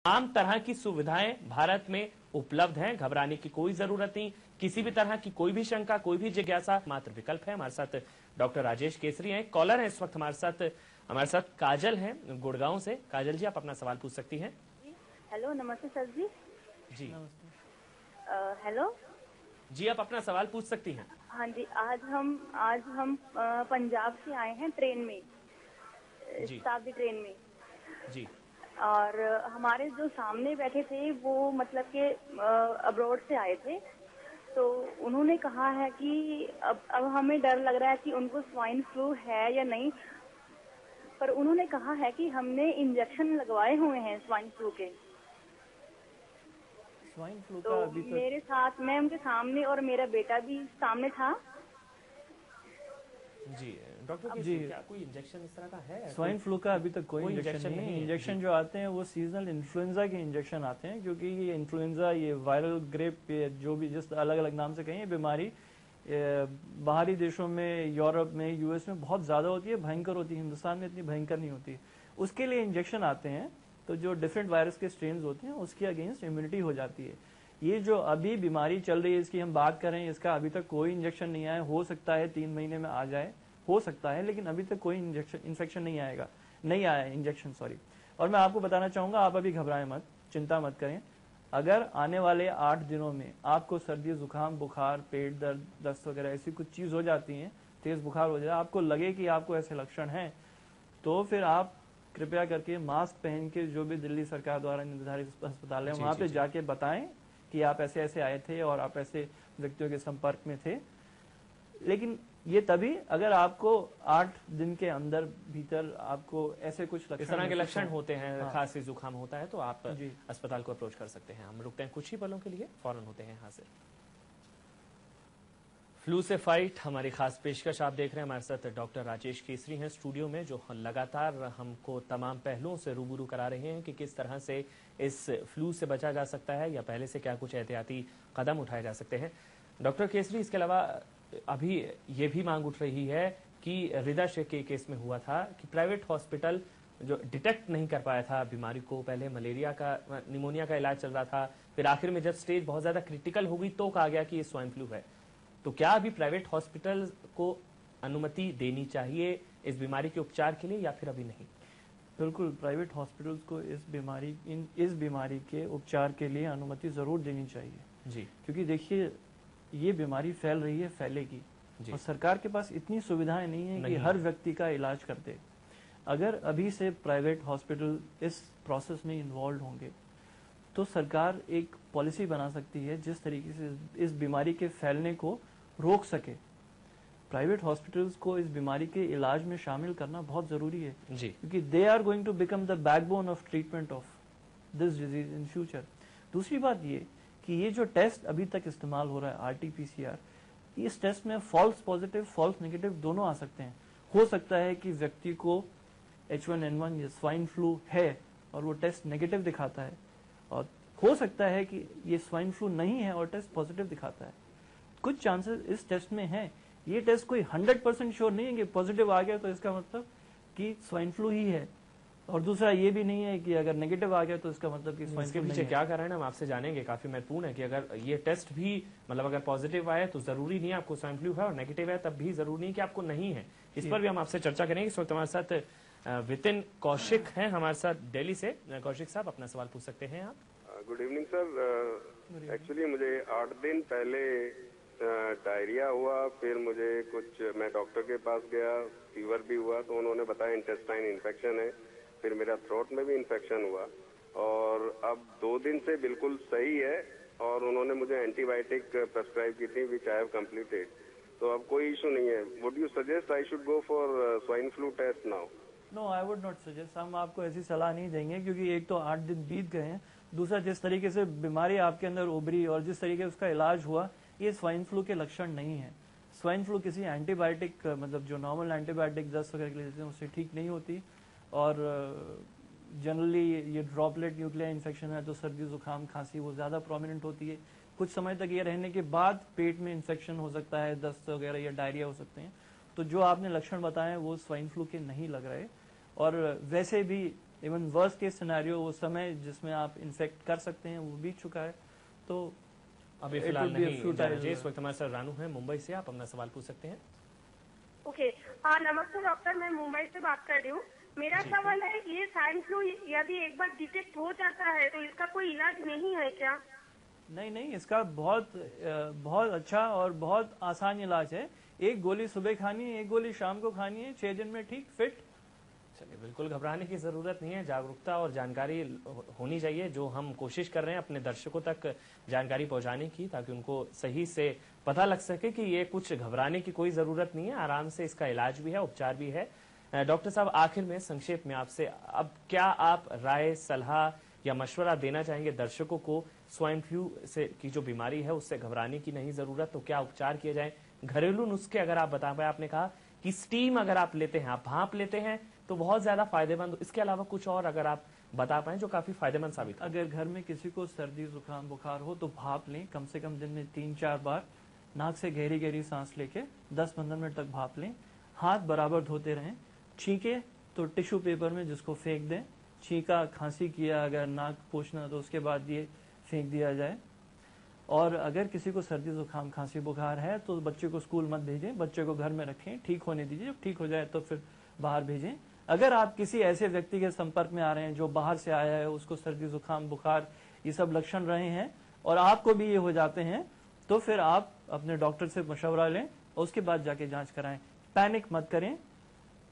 तमाम तरह की सुविधाएं भारत में उपलब्ध हैं, घबराने की कोई जरूरत नहीं। किसी भी तरह की कोई भी शंका, कोई भी जिज्ञासा मात्र विकल्प है। हमारे साथ डॉक्टर राजेश केसरी हैं, कॉलर हैं इस वक्त हमारे साथ काजल हैं गुड़गांव से। काजल जी, आप अपना सवाल पूछ सकती हैं। हेलो, नमस्ते सर जी। जी हेलो जी, आप अपना सवाल पूछ सकती हैं। हाँ जी, आज हम पंजाब से आए हैं ट्रेन में, जी शताब्दी ट्रेन में। जी और हमारे जो सामने बैठे थे वो मतलब के अब्रॉड से आए थे। तो उन्होंने कहा है कि अब हमें डर लग रहा है कि उनको स्वाइन फ्लू है या नहीं, पर उन्होंने कहा है कि हमने इंजेक्शन लगवाए हुए हैं स्वाइन फ्लू के। स्वाइन फ्लू तो का अभी तक मेरे साथ, मैं उनके सामने और मेरा बेटा भी सामने था। जी डॉक्टर केसरी, क्या कोई इंजेक्शन इस तरह का है? स्वाइन फ्लू का अभी तक कोई इंजेक्शन नहीं है। इंजेक्शन जो आते हैं वो सीजनल इन्फ्लुएंजा के इंजेक्शन आते हैं, क्योंकि ये इन्फ्लुएंजा, ये वायरल ग्रेप, जो भी जिस अलग अलग नाम से कहें, ये बीमारी बाहरी देशों में, यूरोप में, यूएस में बहुत ज्यादा होती है, भयंकर होती है। हिंदुस्तान में इतनी भयंकर नहीं होती। उसके लिए इंजेक्शन आते हैं, तो जो डिफरेंट वायरस के स्ट्रेन होते हैं उसके अगेंस्ट इम्यूनिटी हो जाती है। ये जो अभी बीमारी चल रही है, इसकी हम बात कर रहे हैं, इसका अभी तक कोई इंजेक्शन नहीं आया। हो सकता है 3 महीने में आ जाए, हो सकता है, लेकिन अभी तक कोई इन्फेक्शन नहीं आया इंजेक्शन, सॉरी। और मैं आपको बताना चाहूंगा, आप अभी घबराएं मत, चिंता मत करें। अगर आने वाले 8 दिनों में आपको सर्दी, जुकाम, बुखार, पेट दर्द, दस्त वगैरह ऐसी कुछ चीज हो जाती है, तेज बुखार हो जाए, आपको लगे कि आपको ऐसे लक्षण हैं, तो फिर आप कृपया करके मास्क पहन के, जो भी दिल्ली सरकार द्वारा निर्धारित अस्पताल है वहां पे जाके बताएं कि आप ऐसे ऐसे आए थे और आप ऐसे व्यक्तियों के संपर्क में थे। लेकिन ये तभी अगर आपको 8 दिन के अंदर भीतर आपको ऐसे कुछ इस तरह के लक्षण होते हैं, हाँ। खांसी जुकाम होता है, तो आप अस्पताल को अप्रोच कर सकते हैं। हम रुकते हैं कुछ ही पलों के लिए, फौरन होते हैं हाजिर। फ्लू से फाइट हमारी खास पेशकश आप देख रहे हैं। हमारे साथ डॉक्टर राजेश केसरी हैं स्टूडियो में, जो लगातार हमको तमाम पहलुओं से रूबरू करा रहे हैं कि किस तरह से इस फ्लू से बचा जा सकता है या पहले से क्या कुछ एहतियाती कदम उठाए जा सकते हैं। डॉक्टर केसरी, इसके अलावा अभी ये भी मांग उठ रही है कि हृदय के केस में हुआ था कि प्राइवेट हॉस्पिटल जो डिटेक्ट नहीं कर पाया था बीमारी को, पहले मलेरिया का, निमोनिया का इलाज चल रहा था, फिर आखिर में जब स्टेज बहुत ज्यादा क्रिटिकल हो गई तो कहा गया कि ये स्वाइन फ्लू है। तो क्या अभी प्राइवेट हॉस्पिटल को अनुमति देनी चाहिए इस बीमारी के उपचार के लिए या फिर अभी नहीं? बिल्कुल, प्राइवेट हॉस्पिटल्स को इस बीमारी के उपचार के लिए अनुमति जरूर देनी चाहिए जी, क्योंकि देखिए, ये बीमारी फैल रही है, फैलेगी, और सरकार के पास इतनी सुविधाएं नहीं है कि हर व्यक्ति का इलाज कर दे। अगर अभी से प्राइवेट हॉस्पिटल इस प्रोसेस में इन्वॉल्व होंगे तो सरकार एक पॉलिसी बना सकती है जिस तरीके से इस बीमारी के फैलने को रोक सके। प्राइवेट हॉस्पिटल्स को इस बीमारी के इलाज में शामिल करना बहुत जरूरी है जी, क्योंकि they are going to become the backbone of treatment of this disease in future. दूसरी बात ये कि ये जो टेस्ट अभी तक इस्तेमाल हो रहा है, RT-PCR, इस टेस्ट में फॉल्स पॉजिटिव, फॉल्स नेगेटिव दोनों आ सकते हैं। हो सकता है कि व्यक्ति को H1N1 या स्वाइन फ्लू है और वो टेस्ट नेगेटिव दिखाता है, और हो सकता है कि ये स्वाइन फ्लू नहीं है और टेस्ट पॉजिटिव दिखाता है। कुछ चांसेस इस टेस्ट में हैं। ये टेस्ट कोई 100% श्योर नहीं है कि पॉजिटिव आ गया तो इसका मतलब कि स्वाइन फ्लू ही है, और दूसरा ये भी नहीं है कि अगर नेगेटिव आ गया तो इसका मतलब कि स्वाइन फ्लू नहीं है। क्या कारण है हम आपसे जानेंगे, काफी महत्वपूर्ण है कि अगर ये टेस्ट भी मतलब अगर पॉजिटिव आए तो जरूरी नहीं है आपको स्वाइन फ्लू है, और नेगेटिव है तब भी जरूरी नहीं कि आपको नहीं है। इस पर भी हम आपसे चर्चा करेंगे। इस वक्त हमारे साथ वितिन कौशिक हैं हमारे साथ दिल्ली से। कौशिक साहब, अपना सवाल पूछ सकते हैं आप। Good evening sir. एक्चुअली मुझे 8 दिन पहले डायरिया हुआ, फिर मुझे मैं डॉक्टर के पास गया, फीवर भी हुआ, तो उन्होंने बताया इंटेस्टाइन इन्फेक्शन है। फिर मेरा थ्रोट में भी इन्फेक्शन हुआ, और अब 2 दिन से बिल्कुल सही है, और उन्होंने मुझे एंटीबायोटिक प्रेस्क्राइब की थी विच आई हैव कंप्लीटेड। तो अब कोई इशू नहीं है। Would you suggest I should go for swine flu test now? No, I would not suggest. हम आपको ऐसी सलाह नहीं देंगे, क्योंकि एक तो 8 दिन बीत गए हैं, दूसरा जिस तरीके से बीमारी आपके अंदर उभरी और जिस तरीके से उसका इलाज हुआ, ये स्वाइन फ्लू के लक्षण नहीं है। स्वाइन फ्लू किसी एंटीबायोटिक, मतलब जो नॉर्मल एंटीबायोटिक दस्त वगैरह के लिए देते हैं उससे ठीक नहीं होती, और जनरली ये ड्रॉपलेट न्यूक्लियर इन्फेक्शन है तो सर्दी, जुकाम, खांसी वो ज्यादा प्रोमिनेंट होती है। कुछ समय तक ये रहने के बाद पेट में इन्फेक्शन हो सकता है, दस्त वगैरह या डायरिया हो सकते हैं। तो जो आपने लक्षण बताए वो स्वाइन फ्लू के नहीं लग रहे, और वैसे भी इवन वर्स्ट केस सिनेरियो वो समय जिसमें आप इन्फेक्ट कर सकते हैं वो बीत चुका है। तो अभी फिलहाल नहीं जाना चाहिए। इस वक्त हमारे साथ रानू है मुंबई से, आप अपना सवाल पूछ सकते हैं। ओके, नमस्ते डॉक्टर, मैं मुंबई से बात कर रही हूँ। मेरा सवाल है, ये स्वाइन फ्लू यदि एक बार डिटेक्ट हो जाता है तो इसका कोई इलाज नहीं है क्या? नहीं, इसका बहुत अच्छा और बहुत आसान इलाज है। एक गोली सुबह खानी है, एक गोली शाम को खानी है, 6 दिन में ठीक फिट। चलिए, बिल्कुल घबराने की जरूरत नहीं है। जागरूकता और जानकारी होनी चाहिए, जो हम कोशिश कर रहे हैं अपने दर्शकों तक जानकारी पहुंचाने की, ताकि उनको सही से पता लग सके कि ये कुछ घबराने की कोई जरूरत नहीं है। आराम से इसका इलाज भी है, उपचार भी है। डॉक्टर साहब, आखिर में संक्षेप में आपसे अब क्या आप राय, सलाह या मशवरा देना चाहेंगे दर्शकों को? स्वाइन फ्लू से की जो बीमारी है उससे घबराने की नहीं जरूरत, तो क्या उपचार किए जाए? घरेलू नुस्खे अगर आप बता पाए, आपने कहा कि स्टीम अगर आप लेते हैं, आप भाप लेते हैं तो बहुत ज्यादा फायदेमंद। इसके अलावा कुछ और अगर आप बता पाए जो काफी फायदेमंद साबित हो? अगर घर में किसी को सर्दी जुकाम बुखार हो तो भाप लें, कम से कम दिन में 3-4 बार नाक से गहरी गहरी सांस लेके 10-15 मिनट तक भाप लें। हाथ बराबर धोते रहें। छींके तो टिश्यू पेपर में जिसको फेंक दें। छींका, खांसी किया, अगर नाक पोंछना तो उसके बाद ये फेंक दिया जाए। और अगर किसी को सर्दी जुकाम खांसी बुखार है तो बच्चे को स्कूल मत भेजें, बच्चे को घर में रखें, ठीक होने दीजिए। जब ठीक हो जाए तो फिर बाहर भेजें। अगर आप किसी ऐसे व्यक्ति के संपर्क में आ रहे हैं जो बाहर से आया है, उसको सर्दी जुकाम बुखार ये सब लक्षण रहे हैं और आपको भी ये हो जाते हैं, तो फिर आप अपने डॉक्टर से मशवरा लें और उसके बाद जाके जांच कराएं। पैनिक मत करें,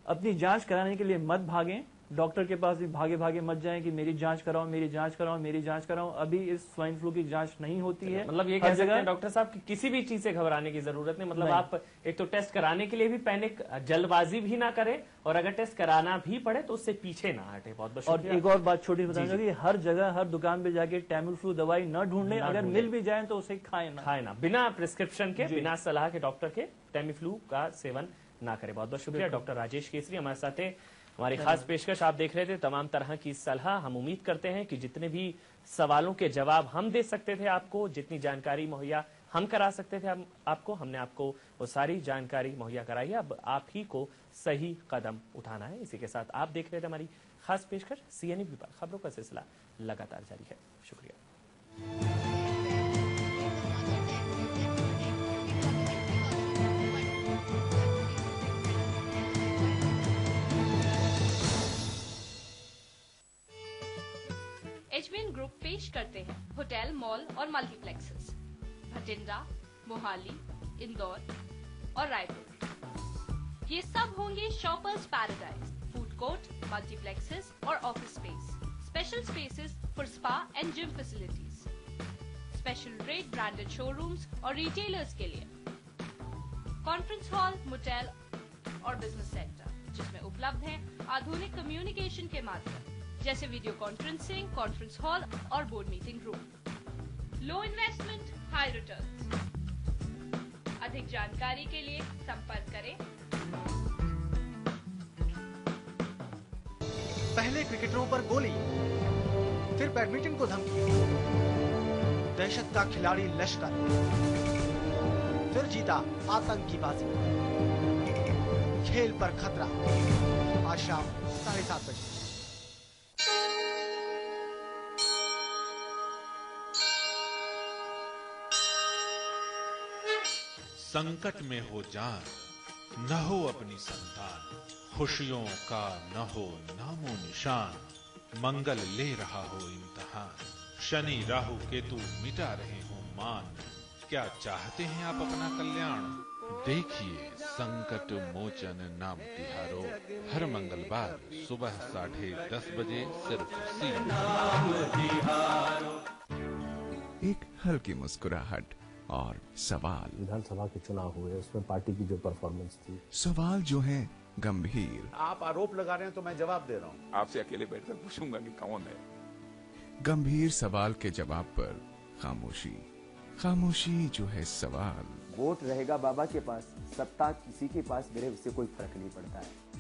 अपनी जांच कराने के लिए मत भागें। डॉक्टर के पास भी भागे भागे मत जाएं कि मेरी जांच कराओ, मेरी जांच कराओ, मेरी जांच कराओ। अभी इस स्वाइन फ्लू की जांच नहीं होती है। मतलब ये कह सकते हैं डॉक्टर साहब कि किसी भी चीज से घबराने की जरूरत नहीं। मतलब आप एक तो टेस्ट कराने के लिए भी पैनिक, जल्दबाजी भी ना करें, और अगर टेस्ट कराना भी पड़े तो उससे पीछे ना हटे। बहुत बहुत और एक और बात छोटी बताऊंगा कि हर जगह हर दुकान पे जाके टैमिल फ्लू दवाई न ढूंढें। अगर मिल भी जाए तो उसे खाएं ना। बिना प्रिस्क्रिप्शन के, बिना सलाह के डॉक्टर के टैमी फ्लू का सेवन ना करें। बहुत बहुत शुक्रिया डॉक्टर राजेश केसरी हमारे साथ थे। हमारी खास पेशकश आप देख रहे थे, तमाम तरह की सलाह। हम उम्मीद करते हैं कि जितने भी सवालों के जवाब हम दे सकते थे आपको, जितनी जानकारी मुहैया हम करा सकते थे आपको, हमने आपको वो सारी जानकारी मुहैया कराई है। अब आप ही को सही कदम उठाना है। इसी के साथ आप देख रहे थे हमारी खास पेशकश। CNBC पर खबरों का सिलसिला लगातार जारी है। शुक्रिया। एचबीएन ग्रुप पेश करते हैं होटल, मॉल और मल्टीप्लेक्सेस भटिंडा, मोहाली, इंदौर और रायपुर। ये सब होंगे shoppers paradise, food court, multiplexes और office space, special spaces for spa and gym facilities, special rate branded showrooms और रिटेलर्स के लिए, कॉन्फ्रेंस हॉल, मोटेल और बिजनेस सेंटर, जिसमें उपलब्ध है आधुनिक कम्युनिकेशन के माध्यम जैसे वीडियो कॉन्फ्रेंसिंग, कॉन्फ्रेंस हॉल और board meeting room. Low investment, high returns. अधिक जानकारी के लिए संपर्क करें। पहले क्रिकेटरों पर गोली, फिर बैडमिंटन को धमकी, दहशत का खिलाड़ी लश्कर, फिर जीता आतंकी बाजी। खेल पर खतरा, आज शाम 7:30 बजे। संकट में हो जान, न हो अपनी संतान, खुशियों का न हो नामो निशान, मंगल ले रहा हो इम्तिहान, शनि राहु केतु मिटा रहे हो मान, क्या चाहते हैं आप अपना कल्याण? देखिए संकट मोचन नाम तिहारो, हर मंगलवार सुबह 10:30 बजे सिर्फ एक हल्की मुस्कुराहट और सवाल। विधानसभा के चुनाव हुए, उसमें पार्टी की जो परफॉर्मेंस थी, सवाल जो है गंभीर। आप आरोप लगा रहे हैं तो मैं जवाब दे रहा हूं। आपसे अकेले बैठकर पूछूंगा कि कौन है। गंभीर सवाल के जवाब पर खामोशी, खामोशी जो है सवाल। वोट रहेगा बाबा के पास, सत्ता किसी के पास, मेरे उससे कोई फर्क नहीं पड़ता है।